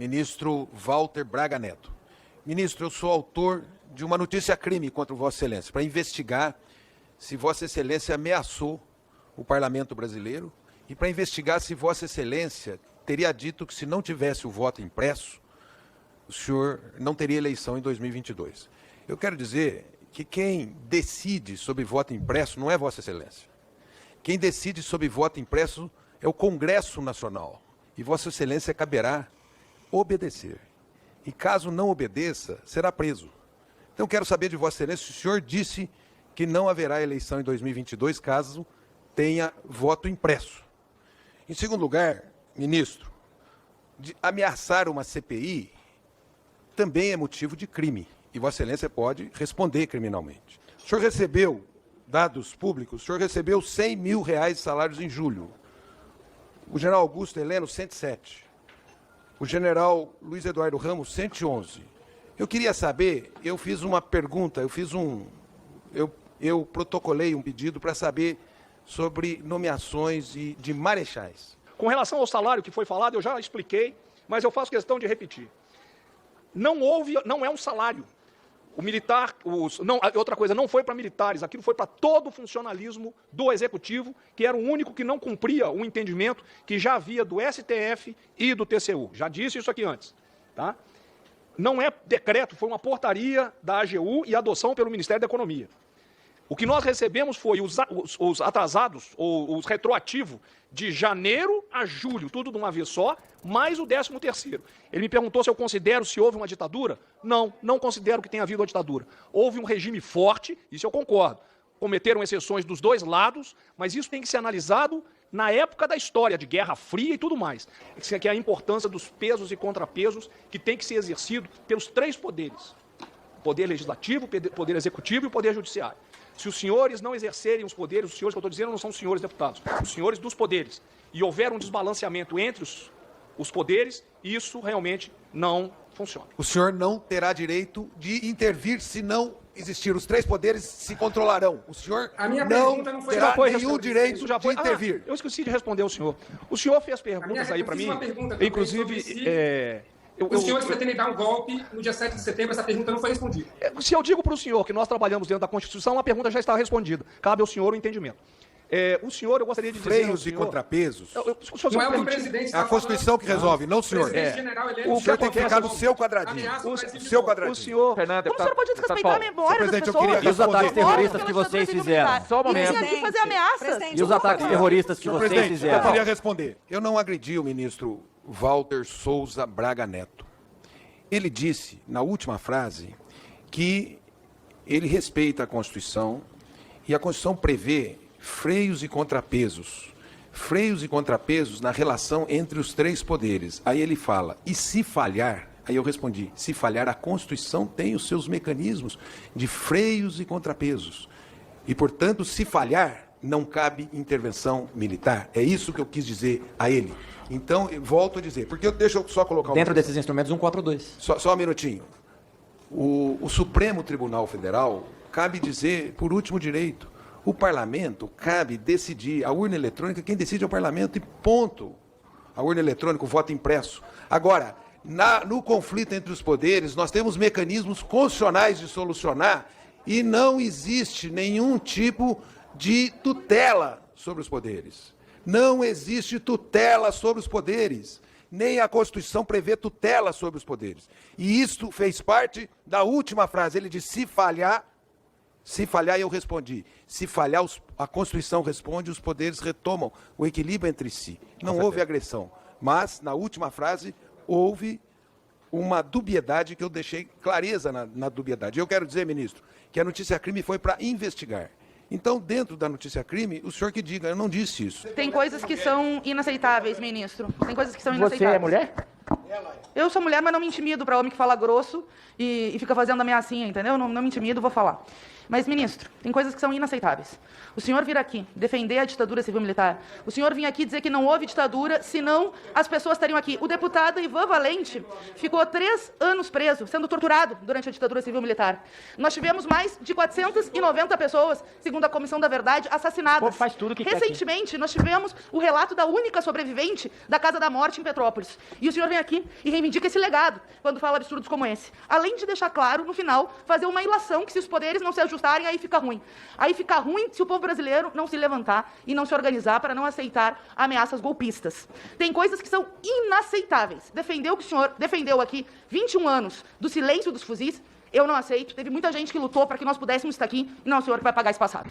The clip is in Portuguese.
ministro Walter Braga Neto. Ministro, eu sou autor de uma notícia-crime contra Vossa Excelência, para investigar se Vossa Excelência ameaçou o Parlamento brasileiro e para investigar se Vossa Excelência teria dito que, se não tivesse o voto impresso, o senhor não teria eleição em 2022. Eu quero dizer que quem decide sobre voto impresso não é Vossa Excelência. Quem decide sobre voto impresso é o Congresso Nacional. E Vossa Excelência caberá obedecer. E caso não obedeça, será preso. Então quero saber de Vossa Excelência se o senhor disse que não haverá eleição em 2022 caso tenha voto impresso. Em segundo lugar, ministro, de ameaçar uma CPI também é motivo de crime. E Vossa Excelência pode responder criminalmente. O senhor recebeu, dados públicos, o senhor recebeu R$100 mil de salários em julho. O general Augusto Heleno, 107. O general Luiz Eduardo Ramos, 111. Eu queria saber, eu fiz uma pergunta, eu protocolei um pedido para saber sobre nomeações de marechais. Com relação ao salário que foi falado, eu já expliquei, mas eu faço questão de repetir. Não é um salário. O militar, outra coisa, não foi para militares, aquilo foi para todo o funcionalismo do Executivo, que era o único que não cumpria o entendimento que já havia do STF e do TCU. Já disse isso aqui antes. Tá? Não é decreto, foi uma portaria da AGU e adoção pelo Ministério da Economia. O que nós recebemos foi os atrasados, ou os retroativos, de janeiro a julho, tudo de uma vez só, mais o 13º. Ele me perguntou se eu considero se houve uma ditadura. Não, não considero que tenha havido uma ditadura. Houve um regime forte, isso eu concordo. Cometeram exceções dos dois lados, mas isso tem que ser analisado na época da história, de Guerra Fria e tudo mais. Isso aqui é a importância dos pesos e contrapesos que tem que ser exercido pelos três poderes. O poder legislativo, o poder executivo e o poder judiciário. Se os senhores não exercerem os poderes, os senhores que eu estou dizendo não são os senhores deputados, os senhores dos poderes, e houver um desbalanceamento entre os poderes, isso realmente não funciona. O senhor não terá direito de intervir se não existir. Os três poderes se controlarão. O senhor não terá nenhum direito de intervir. Eu esqueci de responder ao senhor. O senhor fez perguntas aí para mim, inclusive... Os senhores pretendem dar um golpe no dia 7 de setembro, essa pergunta não foi respondida. Se eu digo para o senhor que nós trabalhamos dentro da Constituição, a pergunta já está respondida. Cabe ao senhor o entendimento. O senhor, eu gostaria de dizer... Freios e contrapesos? Não é o que o presidente... É a Constituição que resolve, não o senhor. O senhor tem que ficar no seu quadradinho. O seu quadradinho. O senhor... Fernando, Como o senhor pode desrespeitar a memória das pessoas? E os ataques terroristas que vocês fizeram? Só um momento. E aqui fazer ameaças. E os ataques terroristas que vocês fizeram? Eu queria responder. Eu não agredi o ministro Walter Souza Braga Neto. Ele disse, na última frase, que ele respeita a Constituição e a Constituição prevê freios e contrapesos. Freios e contrapesos na relação entre os três poderes. Aí ele fala, e se falhar, aí eu respondi, se falhar, a Constituição tem os seus mecanismos de freios e contrapesos. E, portanto, se falhar, não cabe intervenção militar. É isso que eu quis dizer a ele. Então, eu volto a dizer, porque deixa eu só colocar... Dentro desses instrumentos, 142. Só um minutinho. O Supremo Tribunal Federal, cabe dizer, por último direito, o parlamento cabe decidir, a urna eletrônica, quem decide é o parlamento, e ponto. A urna eletrônica, o voto impresso. Agora, no conflito entre os poderes, nós temos mecanismos constitucionais de solucionar e não existe nenhum tipo de tutela sobre os poderes. Não existe tutela sobre os poderes. Nem a Constituição prevê tutela sobre os poderes. E isto fez parte da última frase. Ele disse, se falhar, eu respondi. Se falhar, a Constituição responde, os poderes retomam o equilíbrio entre si. Não houve agressão. Mas, na última frase, houve uma dubiedade que eu deixei clareza na dubiedade. Eu quero dizer, ministro, que a notícia-crime foi para investigar. Então, dentro da notícia-crime, o senhor que diga, eu não disse isso. Tem coisas que são inaceitáveis, ministro. Tem coisas que são Você inaceitáveis. é mulher? Eu sou mulher, mas não me intimido para homem que fala grosso e fica fazendo ameaçinha, entendeu? Não me intimido, vou falar. Mas, ministro, tem coisas que são inaceitáveis. O senhor vir aqui defender a ditadura civil-militar, o senhor vir aqui dizer que não houve ditadura, senão as pessoas estariam aqui. O deputado Ivan Valente ficou 3 anos preso, sendo torturado durante a ditadura civil-militar. Nós tivemos mais de 490 pessoas, segundo a Comissão da Verdade, assassinadas. Pô, faz tudo que quer aqui. Recentemente, nós tivemos o relato da única sobrevivente da Casa da Morte em Petrópolis. E o senhor vem aqui e reivindica esse legado quando fala absurdos como esse. Além de deixar claro, no final, fazer uma ilação que se os poderes não se ajustarem, aí fica ruim. Aí fica ruim se o povo brasileiro não se levantar e não se organizar para não aceitar ameaças golpistas. Tem coisas que são inaceitáveis. Defender o que o senhor defendeu aqui, 21 anos, do silêncio dos fuzis, eu não aceito. Teve muita gente que lutou para que nós pudéssemos estar aqui, e não é o senhor que vai pagar esse passado.